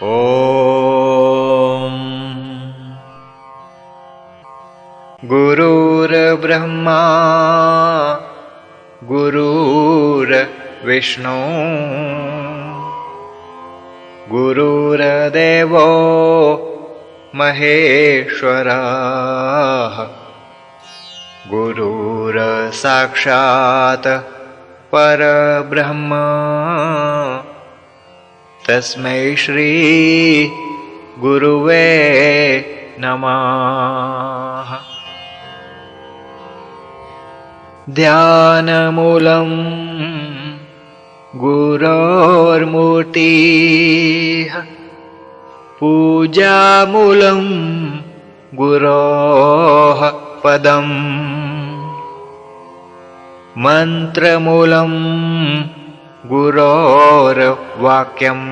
ॐ गुरुर्ब्रह्मा गुरुर्विष्णु गुरुर्देवो महेश्वरः गुरुर्साक्षात् परब्रह्म तस्मै श्री गुरुवे नमः। ध्यानमूलं गुरोर्मूर्तिः पूजामूलं गुरोः पदम् मन्त्रमूलं गुरोर्वाक्यम्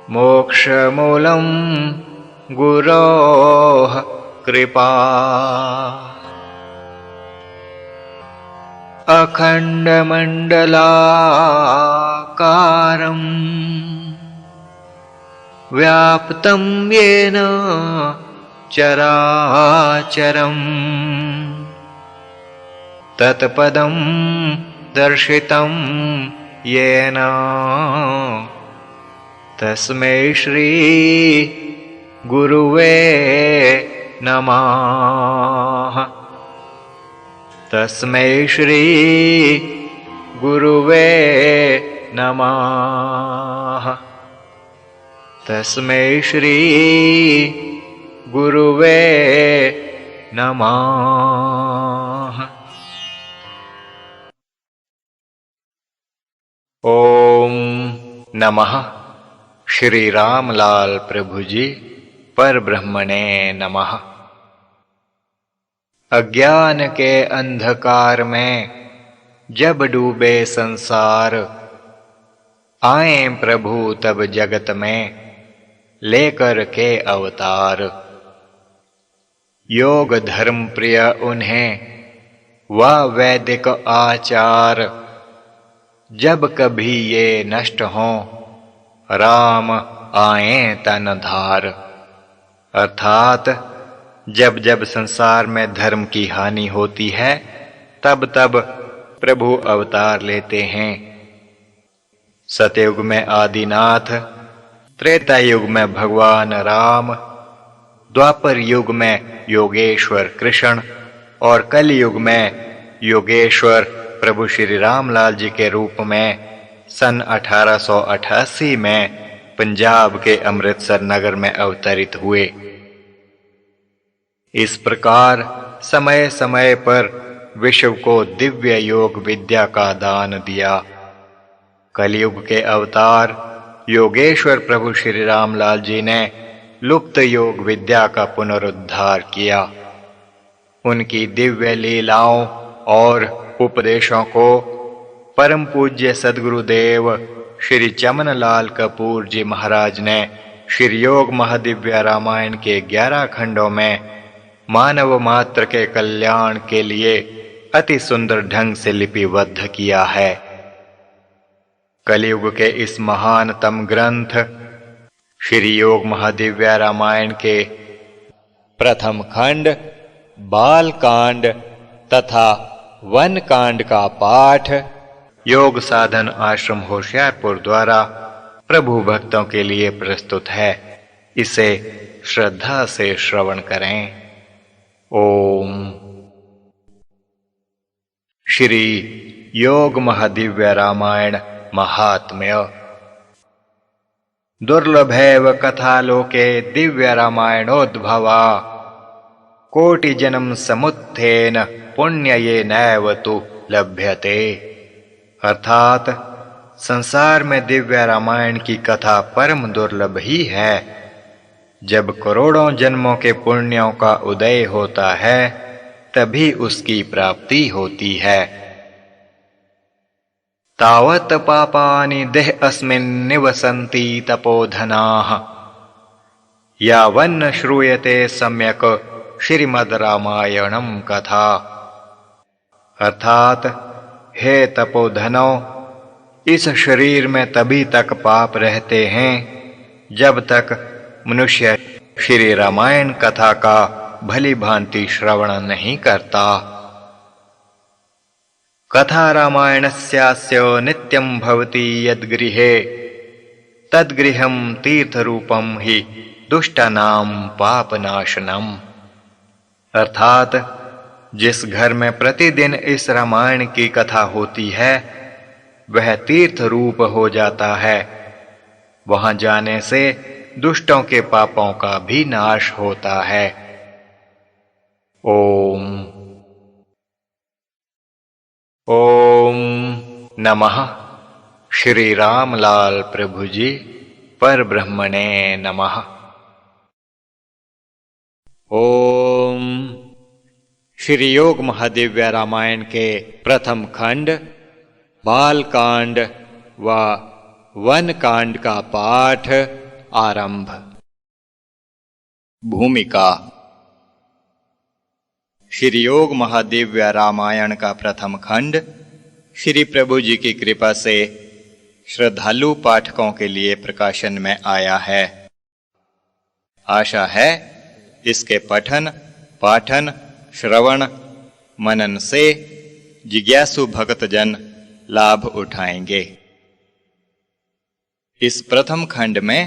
मोक्षमूलं गुरोः कृपा। अखण्डमण्डलाकारं व्याप्तं येन चराचरम् तत्पदं दर्शितं येन तस्मै श्री गुरुवे नमः। तस्मै श्री गुरुवे नमः। तस्मै श्री गुरुवे नमः। ओम नमः श्री रामलाल प्रभु जी पर ब्रह्मणे नमः। अज्ञान के अंधकार में जब डूबे संसार, आए प्रभु तब जगत में लेकर के अवतार। योग धर्म प्रिय उन्हें वह वैदिक आचार, जब कभी ये नष्ट हों राम आए तन धार। अर्थात जब जब संसार में धर्म की हानि होती है तब तब प्रभु अवतार लेते हैं। सतयुग में आदिनाथ, त्रेता युग में भगवान राम, द्वापर युग में योगेश्वर कृष्ण और कलयुग में योगेश्वर प्रभु श्री रामलाल जी के रूप में सन 1888 में पंजाब के अमृतसर नगर में अवतरित हुए। इस प्रकार समय समय पर विश्व को दिव्य योग विद्या का दान दिया। कलयुग के अवतार योगेश्वर प्रभु श्री रामलाल जी ने लुप्त योग विद्या का पुनरुद्धार किया। उनकी दिव्य लीलाओं और उपदेशों को परम पूज्य सद्गुरुदेव श्री चमनलाल कपूर जी महाराज ने श्री योग महादिव्य रामायण के 11 खंडों में मानव मात्र के कल्याण के लिए अति सुंदर ढंग से लिपिबद्ध किया है। कलयुग के इस महानतम ग्रंथ श्री योग महादिव्य रामायण के प्रथम खंड बाल कांड तथा वन कांड का पाठ योग साधन आश्रम होशियारपुर द्वारा प्रभु भक्तों के लिए प्रस्तुत है। इसे श्रद्धा से श्रवण करें। ओम। श्री योग महादिव्य रामायण महात्म्य। दुर्लभैव कथालोके दिव्य रामायणोद्भवा, कोटि जन्म समुत्थेन पुण्ययेनैव तु लभ्यते। अर्थात संसार में दिव्य रामायण की कथा परम दुर्लभ ही है। जब करोड़ों जन्मों के पुण्यों का उदय होता है तभी उसकी प्राप्ति होती है। तावत् पापानि देह अस्मिन् निवसन्ति तपोधनाः, यावन्न श्रूयते सम्यक श्रीमद् रामायणम कथा। अर्थात हे तपोधनो, इस शरीर में तभी तक पाप रहते हैं जब तक मनुष्य श्री रामायण कथा का भली भांति श्रवण नहीं करता। कथा रामायणस्यास्य नित्यं भवति यद्गृहे तद्गृहं तीर्थरूपं हि दुष्टानां पापनाशनम। अर्थात जिस घर में प्रतिदिन इस रामायण की कथा होती है वह तीर्थ रूप हो जाता है। वहां जाने से दुष्टों के पापों का भी नाश होता है। ओम ओम नमः श्री रामलाल प्रभु जी परब्रह्मणे नमः। ओम श्री योग महादिव्य रामायण के प्रथम खंड बालकांड व वन कांड का पाठ आरंभ। भूमिका। श्री योग महादिव्य रामायण का प्रथम खंड श्री प्रभु जी की कृपा से श्रद्धालु पाठकों के लिए प्रकाशन में आया है। आशा है इसके पठन पाठन श्रवण मनन से जिज्ञासु भक्तजन लाभ उठाएंगे। इस प्रथम खंड में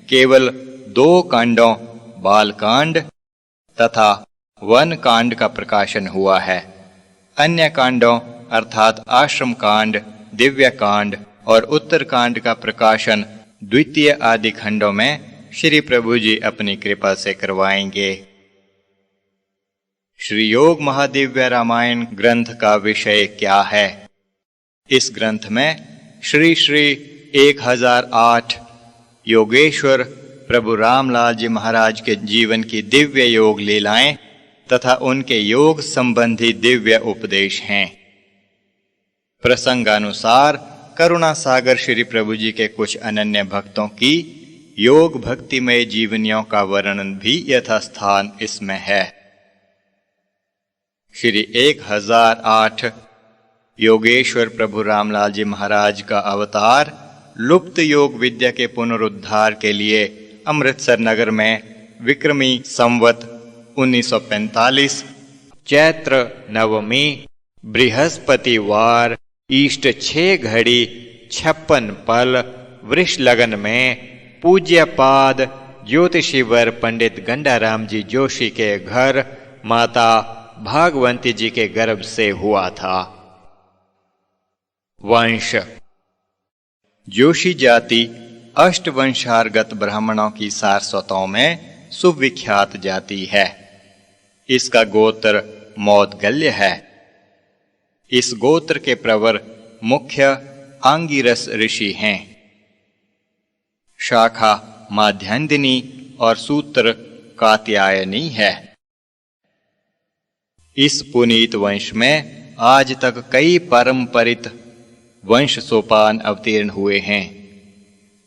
केवल 2 कांडों बालकांड तथा वन कांड का प्रकाशन हुआ है। अन्य कांडों अर्थात आश्रम कांड, दिव्य कांड और उत्तर कांड का प्रकाशन द्वितीय आदि खंडों में श्री प्रभु जी अपनी कृपा से करवाएंगे। श्री योग महादिव्य रामायण ग्रंथ का विषय क्या है? इस ग्रंथ में श्री 1008 योगेश्वर प्रभु रामलाल जी महाराज के जीवन की दिव्य योग लीलाएं तथा उनके योग संबंधी दिव्य उपदेश हैं। प्रसंगानुसार करुणा सागर श्री प्रभु जी के कुछ अनन्य भक्तों की योग भक्तिमय जीवनियों का वर्णन भी यथास्थान इसमें है। श्री 1008 योगेश्वर प्रभु रामलाल जी महाराज का अवतार लुप्त योग विद्या के पुनरुद्धार के लिए अमृतसर नगर में विक्रमी संवत 1945 चैत्र नवमी बृहस्पतिवार ईष्ट 6 घड़ी 56 पल वृष लगन में पूज्यपाद ज्योतिषीवर पंडित गंडाराम जी जोशी के घर माता भागवंती जी के गर्भ से हुआ था। वंश। जोशी जाति अष्टवंशार्गत ब्राह्मणों की सारस्वतों में सुविख्यात जाति है। इसका गोत्र मौदगल्य है। इस गोत्र के प्रवर मुख्य आंगिरस ऋषि हैं। शाखा माध्यान्दिनी और सूत्र कात्यायनी है। इस पुनीत वंश में आज तक कई परंपरित वंश सोपान अवतीर्ण हुए हैं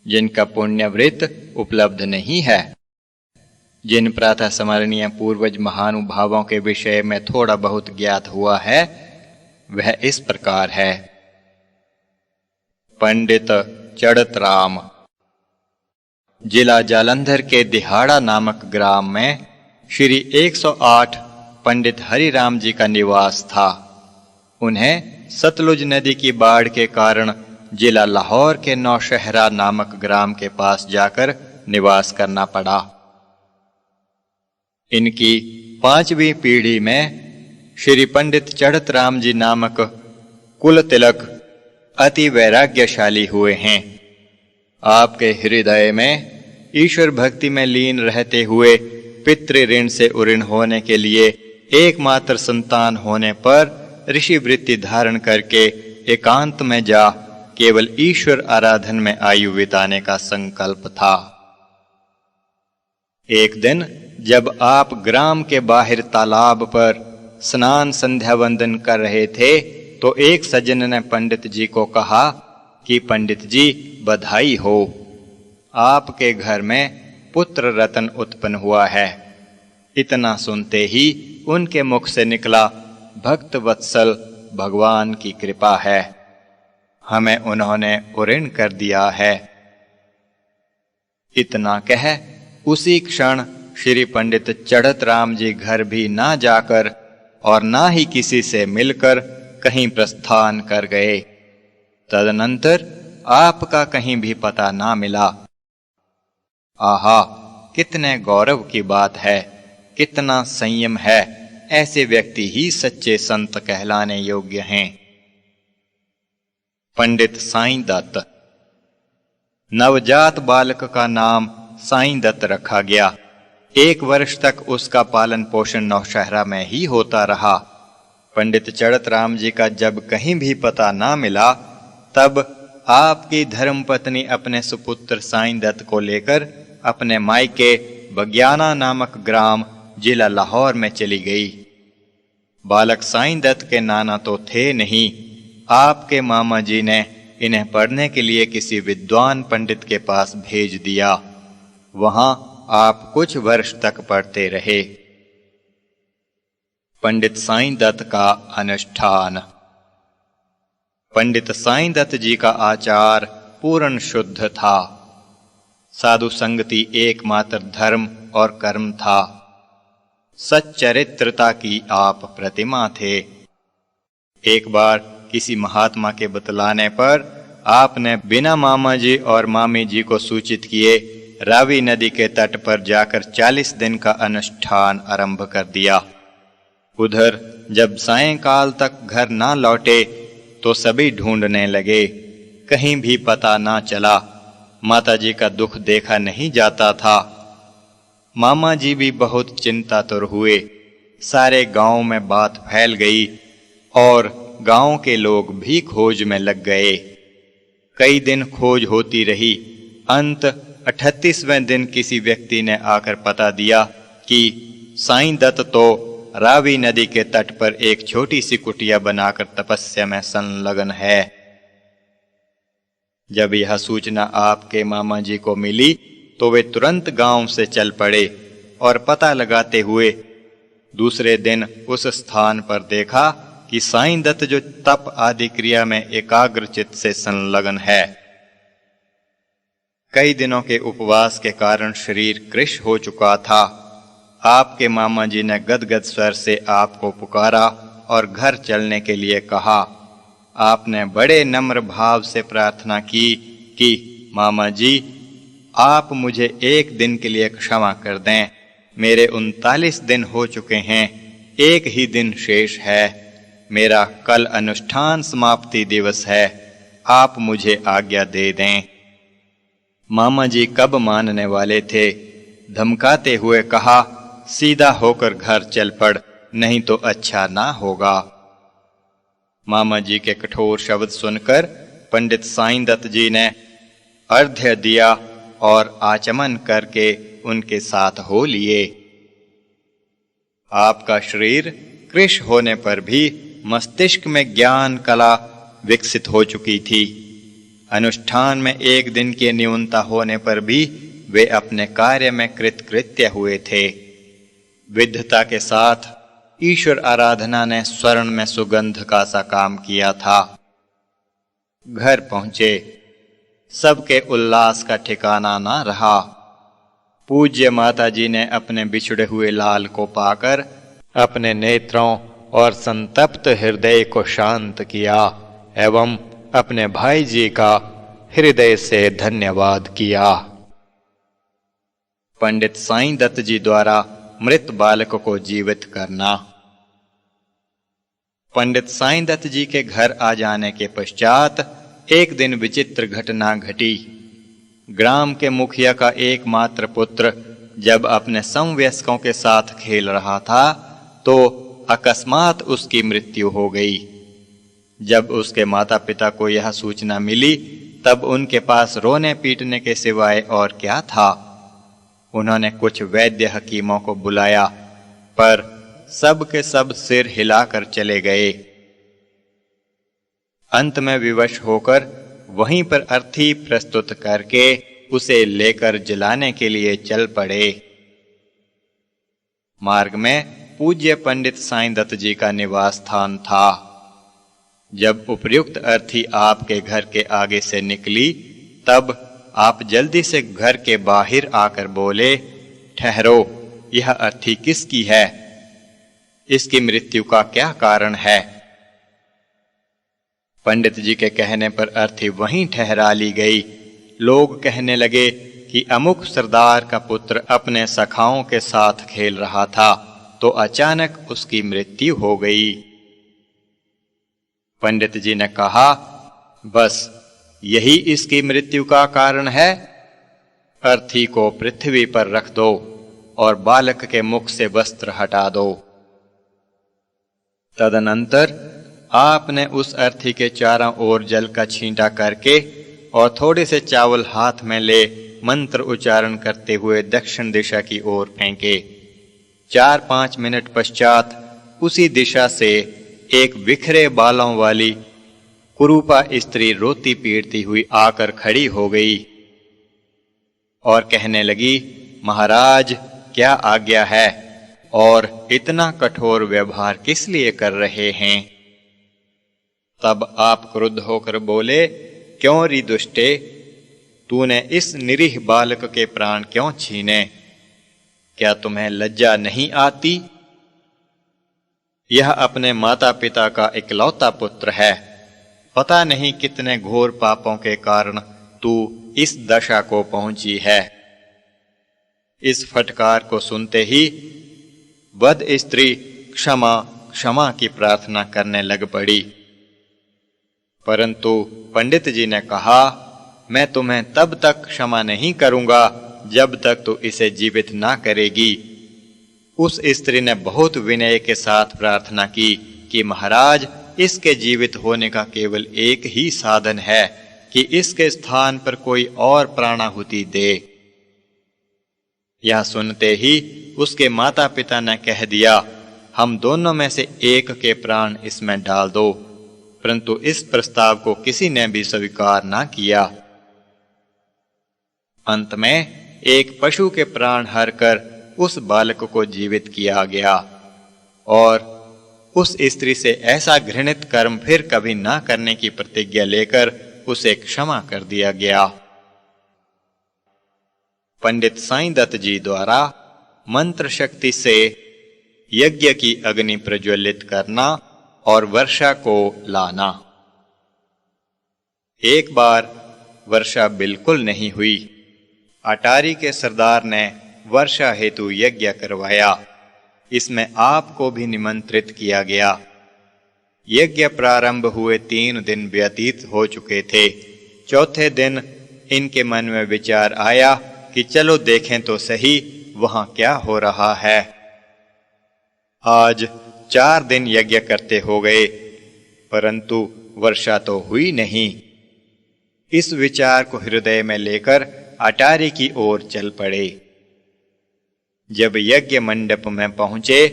जिनका पुण्यवृत्त उपलब्ध नहीं है। जिन प्रातः स्मरणीय पूर्वज महानुभावों के विषय में थोड़ा बहुत ज्ञात हुआ है वह इस प्रकार है। पंडित चड़तराम। जिला जालंधर के दिहाड़ा नामक ग्राम में श्री 108 पंडित हरिराम जी का निवास था। उन्हें सतलुज नदी की बाढ़ के कारण जिला लाहौर के नौशहरा नामक ग्राम के पास जाकर निवास करना पड़ा। इनकी 5वीं पीढ़ी में श्री पंडित चढ़तराम जी नामक कुल तिलक अति वैराग्यशाली हुए हैं। आपके हृदय में ईश्वर भक्ति में लीन रहते हुए पितृ ऋण से उऋण होने के लिए एकमात्र संतान होने पर ऋषि वृत्ति धारण करके एकांत में जा केवल ईश्वर आराधन में आयु बिताने का संकल्प था। एक दिन जब आप ग्राम के बाहर तालाब पर स्नान संध्या वंदन कर रहे थे तो एक सज्जन ने पंडित जी को कहा कि पंडित जी बधाई हो, आपके घर में पुत्र रतन उत्पन्न हुआ है। इतना सुनते ही उनके मुख से निकला, भक्त वत्सल भगवान की कृपा है। हमें उन्होंने उऋण कर दिया है। इतना कह उसी क्षण श्री पंडित चढ़त राम जी घर भी ना जाकर और ना ही किसी से मिलकर कहीं प्रस्थान कर गए। तदनंतर आपका कहीं भी पता ना मिला। आहा, कितने गौरव की बात है, कितना संयम है। ऐसे व्यक्ति ही सच्चे संत कहलाने योग्य हैं। पंडित साईं दत्त। नवजात बालक का नाम साईं दत्त रखा गया। 1 वर्ष तक उसका पालन पोषण नौशहरा में ही होता रहा। पंडित चढ़त राम जी का जब कहीं भी पता ना मिला, तब आपकी धर्मपत्नी अपने सुपुत्र साईं दत्त को लेकर अपने मायके बग्याना नामक ग्राम जिला लाहौर में चली गई। बालक साईं दत्त के नाना तो थे नहीं। आपके मामा जी ने इन्हें पढ़ने के लिए किसी विद्वान पंडित के पास भेज दिया। वहां आप कुछ वर्ष तक पढ़ते रहे। पंडित साईं दत्त का अनुष्ठान। पंडित साईं दत्त जी का आचार पूर्ण शुद्ध था। साधु संगति एकमात्र धर्म और कर्म था। सच्चरित्रता की आप प्रतिमा थे। एक बार किसी महात्मा के बतलाने पर आपने बिना मामा जी और मामी जी को सूचित किए रावी नदी के तट पर जाकर 40 दिन का अनुष्ठान आरंभ कर दिया। उधर जब सायंकाल तक घर ना लौटे तो सभी ढूंढने लगे, कहीं भी पता ना चला। माताजी का दुख देखा नहीं जाता था। मामा जी भी बहुत चिंतातुर हुए। सारे गांव में बात फैल गई और गांव के लोग भी खोज में लग गए। कई दिन खोज होती रही। अंत 38वें दिन किसी व्यक्ति ने आकर पता दिया कि साईं दत्त तो रावी नदी के तट पर एक छोटी सी कुटिया बनाकर तपस्या में संलग्न है। जब यह सूचना आपके मामा जी को मिली तो वे तुरंत गांव से चल पड़े और पता लगाते हुए दूसरे दिन उस स्थान पर देखा कि साईं दत्त जो तप आदि क्रिया में एकाग्रचित्त से संलग्न है। कई दिनों के उपवास के कारण शरीर कृश हो चुका था। आपके मामा जी ने गदगद स्वर से आपको पुकारा और घर चलने के लिए कहा। आपने बड़े नम्र भाव से प्रार्थना की कि मामा जी, आप मुझे 1 दिन के लिए क्षमा कर दें। मेरे 39 दिन हो चुके हैं, 1 ही दिन शेष है। मेरा कल अनुष्ठान समाप्ति दिवस है, आप मुझे आज्ञा दे दें। मामा जी कब मानने वाले थे। धमकाते हुए कहा, सीधा होकर घर चल पड़, नहीं तो अच्छा ना होगा। मामा जी के कठोर शब्द सुनकर पंडित साईं दत्त जी ने अर्घ्य दिया और आचमन करके उनके साथ हो लिए। आपका शरीर कृश होने पर भी मस्तिष्क में ज्ञान कला विकसित हो चुकी थी। अनुष्ठान में 1 दिन की न्यूनता होने पर भी वे अपने कार्य में कृतकृत्य हुए थे। विद्धता के साथ ईश्वर आराधना ने स्वर्ण में सुगंध का सा काम किया था। घर पहुंचे, सबके उल्लास का ठिकाना ना रहा। पूज्य माताजी ने अपने बिछड़े हुए लाल को पाकर अपने नेत्रों और संतप्त हृदय को शांत किया एवं अपने भाई जी का हृदय से धन्यवाद किया। पंडित साईं दत्त जी द्वारा मृत बालक को जीवित करना। पंडित साईं दत्त जी के घर आ जाने के पश्चात एक दिन विचित्र घटना घटी। ग्राम के मुखिया का एकमात्र पुत्र जब अपने समवयस्कों के साथ खेल रहा था तो अकस्मात उसकी मृत्यु हो गई। जब उसके माता पिता को यह सूचना मिली तब उनके पास रोने पीटने के सिवाय और क्या था। उन्होंने कुछ वैद्य हकीमों को बुलाया पर सब के सब सिर हिलाकर चले गए। अंत में विवश होकर वहीं पर अर्थी प्रस्तुत करके उसे लेकर जलाने के लिए चल पड़े। मार्ग में पूज्य पंडित साईं दत्त जी का निवास स्थान था। जब उपर्युक्त अर्थी आपके घर के आगे से निकली, तब आप जल्दी से घर के बाहर आकर बोले, ठहरो, यह अर्थी किसकी है? इसकी मृत्यु का क्या कारण है? पंडित जी के कहने पर अर्थी वहीं ठहरा ली गई। लोग कहने लगे कि अमुक सरदार का पुत्र अपने सखाओं के साथ खेल रहा था, तो अचानक उसकी मृत्यु हो गई। पंडित जी ने कहा, बस यही इसकी मृत्यु का कारण है। अर्थी को पृथ्वी पर रख दो और बालक के मुख से वस्त्र हटा दो। तदनंतर आपने उस अर्थी के चारों ओर जल का छींटा करके और थोड़े से चावल हाथ में ले मंत्र उच्चारण करते हुए दक्षिण दिशा की ओर फेंके। 4-5 मिनट पश्चात उसी दिशा से एक बिखरे बालों वाली कुरूपा स्त्री रोती पीटती हुई आकर खड़ी हो गई और कहने लगी, महाराज, क्या आज्ञा है और इतना कठोर व्यवहार किस लिए कर रहे हैं? तब आप क्रुद्ध होकर बोले, क्यों री दुष्टे, तूने इस निरीह बालक के प्राण क्यों छीने? क्या तुम्हें लज्जा नहीं आती? यह अपने माता पिता का इकलौता पुत्र है। पता नहीं कितने घोर पापों के कारण तू इस दशा को पहुंची है। इस फटकार को सुनते ही वध स्त्री क्षमा क्षमा की प्रार्थना करने लग पड़ी। परंतु पंडित जी ने कहा, मैं तुम्हें तब तक क्षमा नहीं करूंगा जब तक तू इसे जीवित ना करेगी। उस स्त्री ने बहुत विनय के साथ प्रार्थना की कि महाराज, इसके जीवित होने का केवल एक ही साधन है कि इसके स्थान पर कोई और प्राणाहुति दे। यह सुनते ही उसके माता पिता ने कह दिया, हम दोनों में से एक के प्राण इसमें डाल दो, परंतु इस प्रस्ताव को किसी ने भी स्वीकार ना किया। अंत में एक पशु के प्राण हरकर उस बालक को जीवित किया गया और उस स्त्री से ऐसा घृणित कर्म फिर कभी ना करने की प्रतिज्ञा लेकर उसे क्षमा कर दिया गया। पंडित साईं दत्त जी द्वारा मंत्र शक्ति से यज्ञ की अग्नि प्रज्वलित करना और वर्षा को लाना। एक बार वर्षा बिल्कुल नहीं हुई। अटारी के सरदार ने वर्षा हेतु यज्ञ करवाया। इसमें आपको भी निमंत्रित किया गया। यज्ञ प्रारंभ हुए 3 दिन व्यतीत हो चुके थे। चौथे दिन इनके मन में विचार आया कि चलो देखें तो सही वहां क्या हो रहा है। आज 4 दिन यज्ञ करते हो गए, परंतु वर्षा तो हुई नहीं। इस विचार को हृदय में लेकर अटारी की ओर चल पड़े। जब यज्ञ मंडप में पहुंचे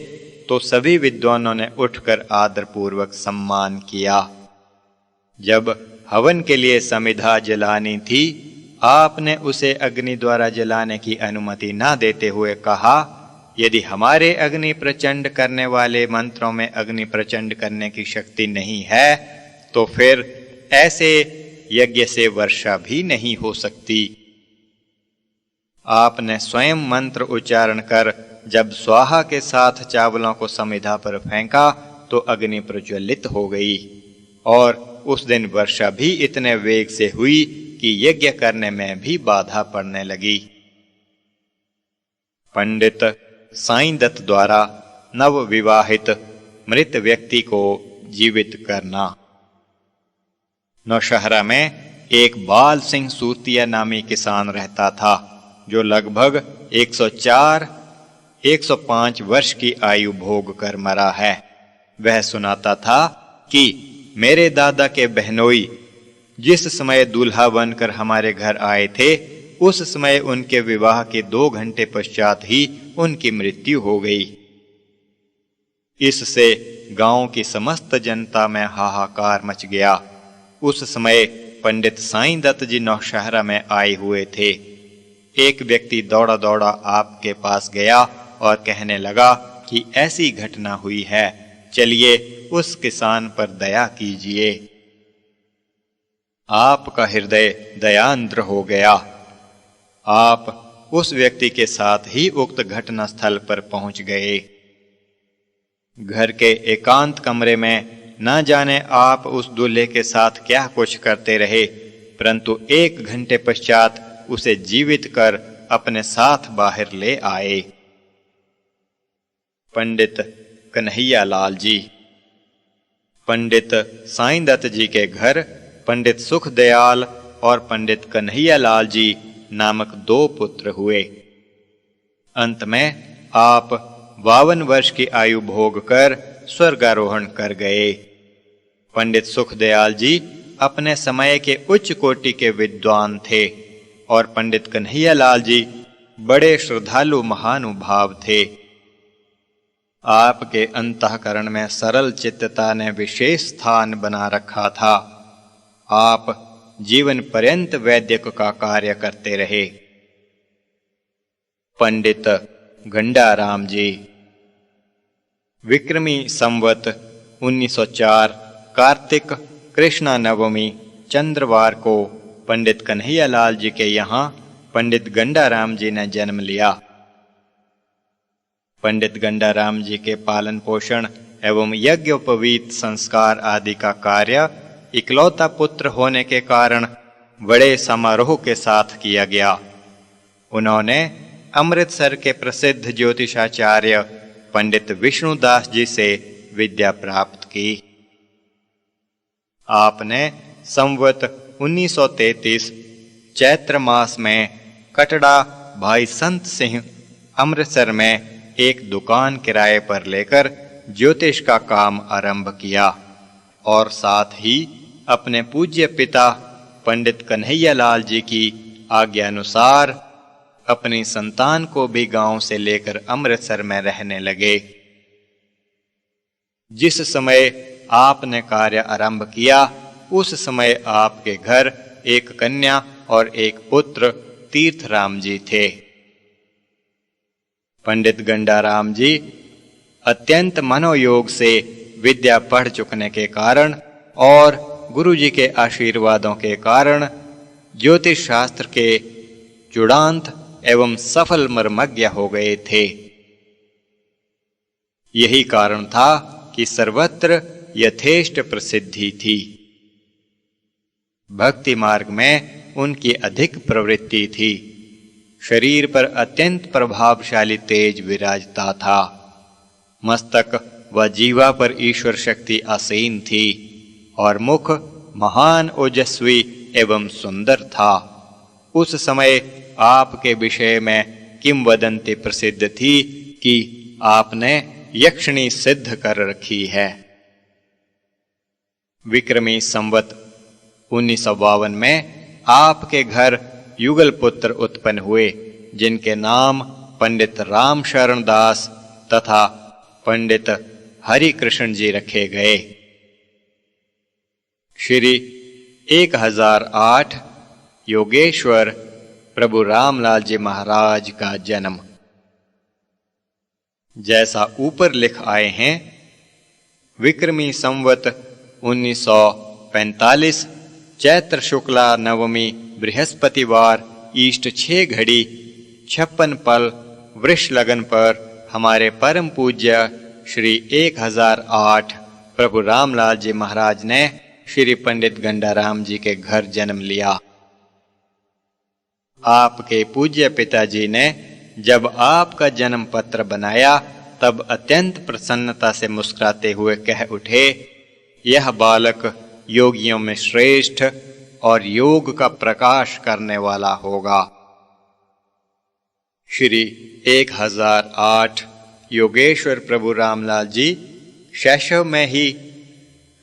तो सभी विद्वानों ने उठकर आदरपूर्वक सम्मान किया। जब हवन के लिए समिधा जलानी थी, आपने उसे अग्नि द्वारा जलाने की अनुमति न देते हुए कहा, यदि हमारे अग्नि प्रचंड करने वाले मंत्रों में अग्नि प्रचंड करने की शक्ति नहीं है, तो फिर ऐसे यज्ञ से वर्षा भी नहीं हो सकती। आपने स्वयं मंत्र उच्चारण कर जब स्वाहा के साथ चावलों को समिधा पर फेंका तो अग्नि प्रज्वलित हो गई और उस दिन वर्षा भी इतने वेग से हुई कि यज्ञ करने में भी बाधा पड़ने लगी। पंडित साईं दत्त द्वारा नव विवाहित मृत व्यक्ति को जीवित करना। नौशहरा में एक बाल सिंह सूरतिया नामी किसान रहता था, जो लगभग 104-105 वर्ष की आयु भोग कर मरा है। वह सुनाता था कि मेरे दादा के बहनोई जिस समय दूल्हा बनकर हमारे घर आए थे, उस समय उनके विवाह के 2 घंटे पश्चात ही उनकी मृत्यु हो गई। इससे गांव की समस्त जनता में हाहाकार मच गया। उस समय पंडित साईं दत्त जी नौशहरा में आए हुए थे। एक व्यक्ति दौड़ा दौड़ा आपके पास गया और कहने लगा कि ऐसी घटना हुई है चलिए उस किसान पर दया कीजिए। आपका हृदय दयान्द्र हो गया। आप उस व्यक्ति के साथ ही उक्त घटना स्थल पर पहुंच गए। घर के एकांत कमरे में न जाने आप उस दूल्हे के साथ क्या कुछ करते रहे, परंतु 1 घंटे पश्चात उसे जीवित कर अपने साथ बाहर ले आए। पंडित कन्हैया लाल जी। पंडित साईं दत्त जी के घर पंडित सुखदयाल और पंडित कन्हैया लाल जी नामक 2 पुत्र हुए। अंत में आप 52 वर्ष की आयु भोग कर स्वर्गारोहण कर गए। पंडित सुखदयाल जी अपने समय के उच्च कोटि के विद्वान थे और पंडित कन्हैया लाल जी बड़े श्रद्धालु महानुभाव थे। आपके अंतःकरण में सरल चित्तता ने विशेष स्थान बना रखा था। आप जीवन पर्यंत वैद्यक का कार्य करते रहे। पंडित गंडाराम जी। विक्रमी संवत 1904 कार्तिक कृष्णा नवमी चंद्रवार को पंडित कन्हैया लाल जी के यहाँ पंडित गंडाराम जी ने जन्म लिया। पंडित गंडाराम जी के पालन पोषण एवं यज्ञोपवीत संस्कार आदि का कार्य इकलौता पुत्र होने के कारण बड़े समारोह के साथ किया गया। उन्होंने अमृतसर के प्रसिद्ध ज्योतिषाचार्य पंडित विष्णुदास जी से विद्या प्राप्त की। आपने संवत 1933 चैत्र मास में कटड़ा भाई संत सिंह अमृतसर में एक दुकान किराए पर लेकर ज्योतिष का काम आरंभ किया और साथ ही अपने पूज्य पिता पंडित कन्हैया लाल जी की आज्ञानुसार अपनी संतान को भी गांव से लेकर अमृतसर में रहने लगे। जिस समय आपने कार्य आरंभ किया उस समय आपके घर एक कन्या और एक पुत्र तीर्थराम जी थे। पंडित गंडाराम जी अत्यंत मनोयोग से विद्या पढ़ चुकने के कारण और गुरु जी के आशीर्वादों के कारण ज्योतिष शास्त्र के चूड़ांत एवं सफल मर्मज्ञ हो गए थे। यही कारण था कि सर्वत्र यथेष्ट प्रसिद्धि थी। भक्ति मार्ग में उनकी अधिक प्रवृत्ति थी। शरीर पर अत्यंत प्रभावशाली तेज विराजता था। मस्तक व जीवा पर ईश्वर शक्ति आसीन थी और मुख महान ओजस्वी एवं सुंदर था। उस समय आपके विषय में किंवदंती प्रसिद्ध थी कि आपने यक्षिणी सिद्ध कर रखी है। विक्रमी संवत 1952 में आपके घर युगल पुत्र उत्पन्न हुए जिनके नाम पंडित राम शरण दास तथा पंडित हरि कृष्ण जी रखे गए। श्री 1008 योगेश्वर प्रभु रामलाल जी महाराज का जन्म। जैसा ऊपर लिख आए हैं, विक्रमी संवत 1945 चैत्र शुक्ला नवमी बृहस्पतिवार ईष्ट 6 घड़ी 56 पल वृष लगन पर हमारे परम पूज्य श्री 1008 प्रभु रामलाल जी महाराज ने श्री पंडित गंडाराम जी के घर जन्म लिया। आपके पूज्य पिताजी ने जब आपका जन्म पत्र बनाया तब अत्यंत प्रसन्नता से मुस्कुराते हुए कह उठे, यह बालक योगियों में श्रेष्ठ और योग का प्रकाश करने वाला होगा। श्री 1008 योगेश्वर प्रभु रामलाल जी शैशव में ही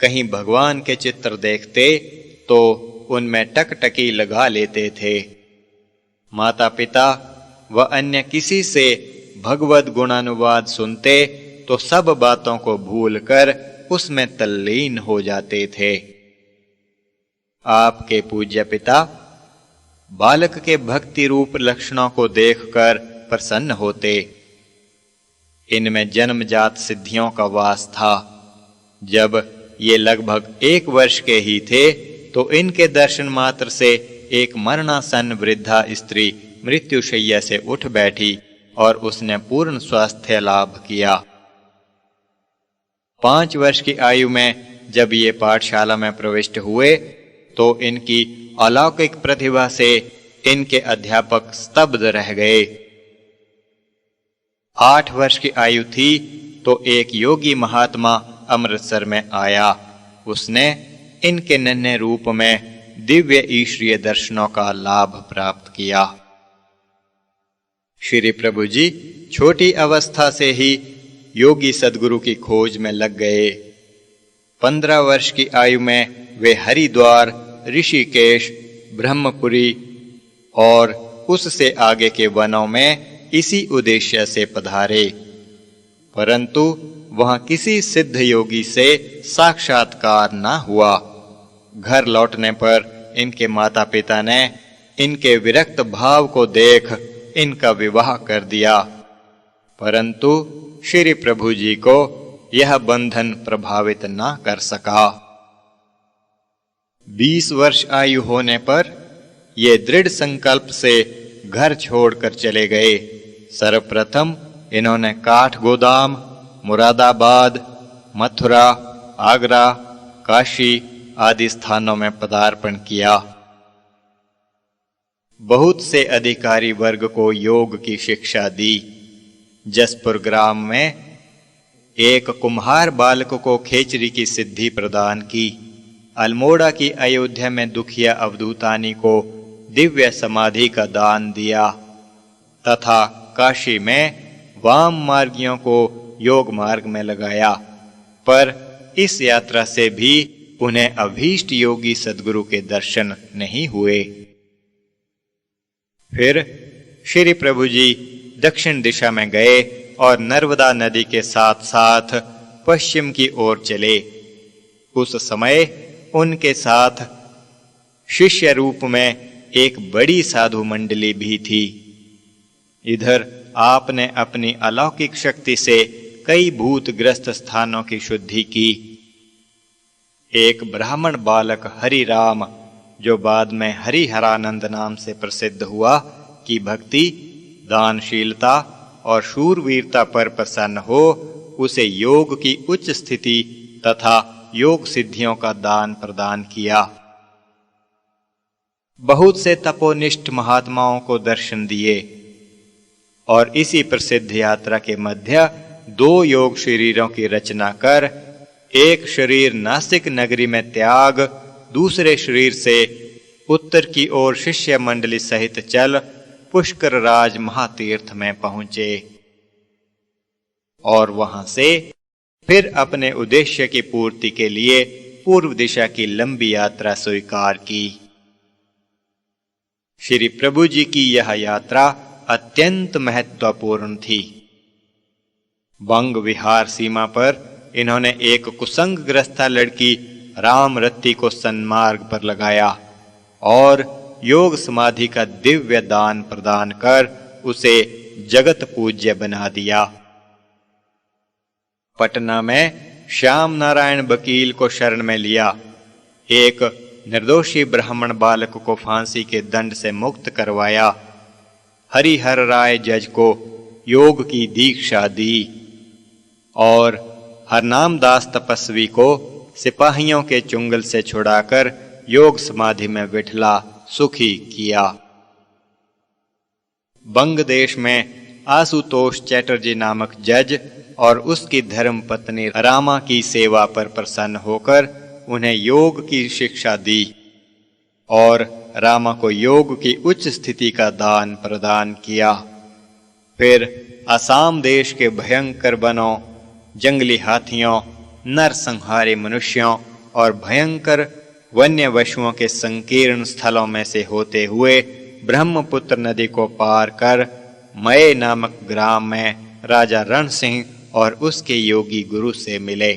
कहीं भगवान के चित्र देखते तो उनमें टकटकी लगा लेते थे। माता पिता व अन्य किसी से भगवद गुणानुवाद सुनते तो सब बातों को भूलकर उसमें तल्लीन हो जाते थे। आपके पूज्य पिता बालक के भक्ति रूप लक्षणों को देखकर प्रसन्न होते। इनमें जन्मजात सिद्धियों का वास था। जब ये लगभग 1 वर्ष के ही थे तो इनके दर्शन मात्र से एक मरणासन वृद्धा स्त्री मृत्युशैया से उठ बैठी और उसने पूर्ण स्वास्थ्य लाभ किया। 5 वर्ष की आयु में जब ये पाठशाला में प्रविष्ट हुए तो इनकी अलौकिक प्रतिभा से इनके अध्यापक स्तब्ध रह गए। 8 वर्ष की आयु थी तो एक योगी महात्मा अमृतसर में आया। उसने इनके नन्हे रूप में दिव्य ईश्वरीय दर्शनों का लाभ प्राप्त किया। श्री प्रभु जी छोटी अवस्था से ही योगी सद्गुरु की खोज में लग गए। 15 वर्ष की आयु में वे हरिद्वार, ऋषिकेश, ब्रह्मपुरी और उससे आगे के वनों में इसी उद्देश्य से पधारे, परंतु वहां किसी सिद्ध योगी से साक्षात्कार न हुआ। घर लौटने पर इनके माता पिता ने इनके विरक्त भाव को देख इनका विवाह कर दिया, परंतु श्री प्रभु जी को यह बंधन प्रभावित न कर सका। 20 वर्ष आयु होने पर ये दृढ़ संकल्प से घर छोड़कर चले गए। सर्वप्रथम इन्होंने काठगोदाम, मुरादाबाद, मथुरा, आगरा, काशी आदि स्थानों में पदार्पण किया। बहुत से अधिकारी वर्ग को योग की शिक्षा दी। जसपुर ग्राम में एक कुम्हार बालक को खेचरी की सिद्धि प्रदान की। अल्मोड़ा की अयोध्या में दुखिया अवधूतानी को दिव्य समाधि का दान दिया तथा काशी में वाम मार्गियों को योग मार्ग में लगाया, पर इस यात्रा से भी उन्हें अभीष्ट योगी सद्गुरु के दर्शन नहीं हुए। फिर श्री प्रभु जी दक्षिण दिशा में गए और नर्मदा नदी के साथ साथ पश्चिम की ओर चले। उस समय उनके साथ शिष्य रूप में एक बड़ी साधु मंडली भी थी। इधर आपने अपनी अलौकिक शक्ति से कई भूतग्रस्त स्थानों की शुद्धि की। एक ब्राह्मण बालक हरिराम, जो बाद में हरिहरानंद नाम से प्रसिद्ध हुआ, की भक्ति, दानशीलता और शूरवीरता पर प्रसन्न हो उसे योग की उच्च स्थिति तथा योग सिद्धियों का दान प्रदान किया। बहुत से तपोनिष्ठ महात्माओं को दर्शन दिए और इसी प्रसिद्ध यात्रा के मध्य 2 योग शरीरों की रचना कर एक शरीर नासिक नगरी में त्याग, दूसरे शरीर से उत्तर की ओर शिष्य मंडली सहित चल पुष्कर राज महातीर्थ में पहुंचे और वहां से फिर अपने उद्देश्य की पूर्ति के लिए पूर्व दिशा की लंबी यात्रा स्वीकार की। श्री प्रभु जी की यह यात्रा अत्यंत महत्वपूर्ण थी। बंग विहार सीमा पर इन्होंने एक कुसंगग्रस्ता लड़की रामरत्ती को सन्मार्ग पर लगाया और योग समाधि का दिव्य दान प्रदान कर उसे जगत पूज्य बना दिया। पटना में श्याम नारायण वकील को शरण में लिया। एक निर्दोषी ब्राह्मण बालक को फांसी के दंड से मुक्त करवाया। हरिहर राय जज को योग की दीक्षा दी और हरनाम दास तपस्वी को सिपाहियों के चुंगल से छुड़ाकर योग समाधि में बिठला सुखी किया। बंग देश में आशुतोष चैटर्जी नामक जज और उसकी धर्मपत्नी रामा की सेवा पर प्रसन्न होकर उन्हें योग की शिक्षा दी और रामा को योग की उच्च स्थिति का दान प्रदान किया। फिर असम देश के भयंकर वनों, जंगली हाथियों, नरसंहारी मनुष्यों और भयंकर वन्य वशुओं के संकीर्ण स्थलों में से होते हुए ब्रह्मपुत्र नदी को पार कर मय नामक ग्राम में राजा रण सिंह और उसके योगी गुरु से मिले।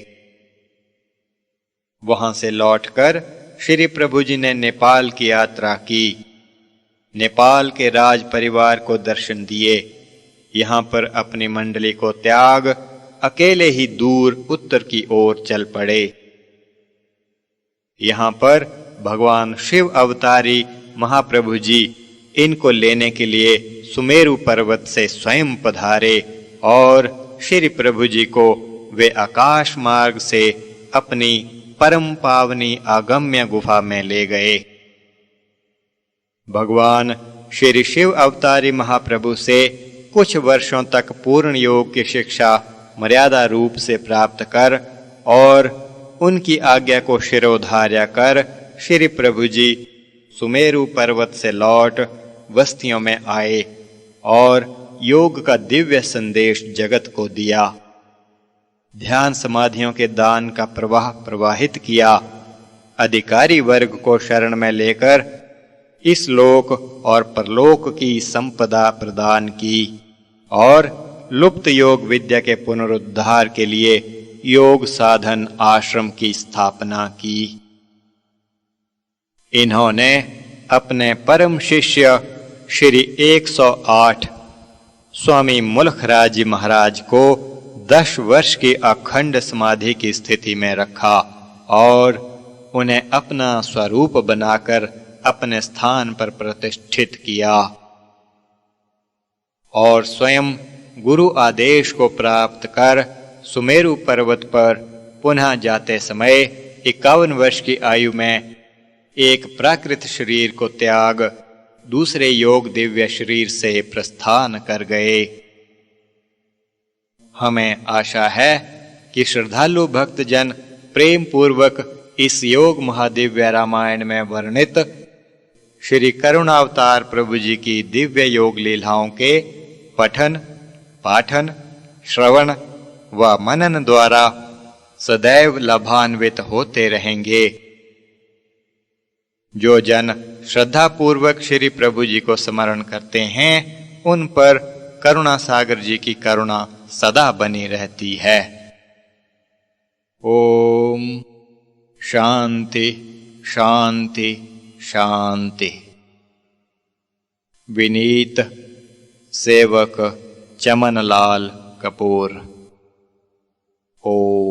वहां से लौटकर श्री प्रभु जी ने नेपाल की यात्रा की। नेपाल के राज परिवार को दर्शन दिए। यहाँ पर अपनी मंडली को त्याग अकेले ही दूर उत्तर की ओर चल पड़े। यहाँ पर भगवान शिव अवतारी महाप्रभु जी इनको लेने के लिए सुमेरु पर्वत से स्वयं पधारे और श्री प्रभु जी को वे आकाश मार्ग से अपनी परम पावनी आगम्य गुफा में ले गए। भगवान श्री शिव अवतारी महाप्रभु से कुछ वर्षों तक पूर्ण योग की शिक्षा मर्यादा रूप से प्राप्त कर और उनकी आज्ञा को शिरोधार्य कर श्री प्रभु जी सुमेरु पर्वत से लौट बस्तियों में आए और योग का दिव्य संदेश जगत को दिया। ध्यान समाधियों के दान का प्रवाह प्रवाहित किया। अधिकारी वर्ग को शरण में लेकर इस लोक और परलोक की संपदा प्रदान की और लुप्त योग विद्या के पुनरुद्धार के लिए योग साधन आश्रम की स्थापना की। इन्होंने अपने परम शिष्य श्री 108 स्वामी मुल्खराज जी महाराज को 10 वर्ष की अखंड समाधि की स्थिति में रखा और उन्हें अपना स्वरूप बनाकर अपने स्थान पर प्रतिष्ठित किया और स्वयं गुरु आदेश को प्राप्त कर सुमेरु पर्वत पर पुनः जाते समय 51 वर्ष की आयु में एक प्राकृत शरीर को त्याग दूसरे योग दिव्य शरीर से प्रस्थान कर गए। हमें आशा है कि श्रद्धालु भक्तजन प्रेम पूर्वक इस योग महादिव्य रामायण में वर्णित श्री करुणावतार प्रभु जी की दिव्य योग लीलाओं के पठन, पाठन, श्रवण व मनन द्वारा सदैव लाभान्वित होते रहेंगे। जो जन श्रद्धा पूर्वक श्री प्रभु जी को स्मरण करते हैं उन पर करुणा सागर जी की करुणा सदा बनी रहती है। ओम शांति शांति शांति। विनीत सेवक चमनलाल कपूर। ओम।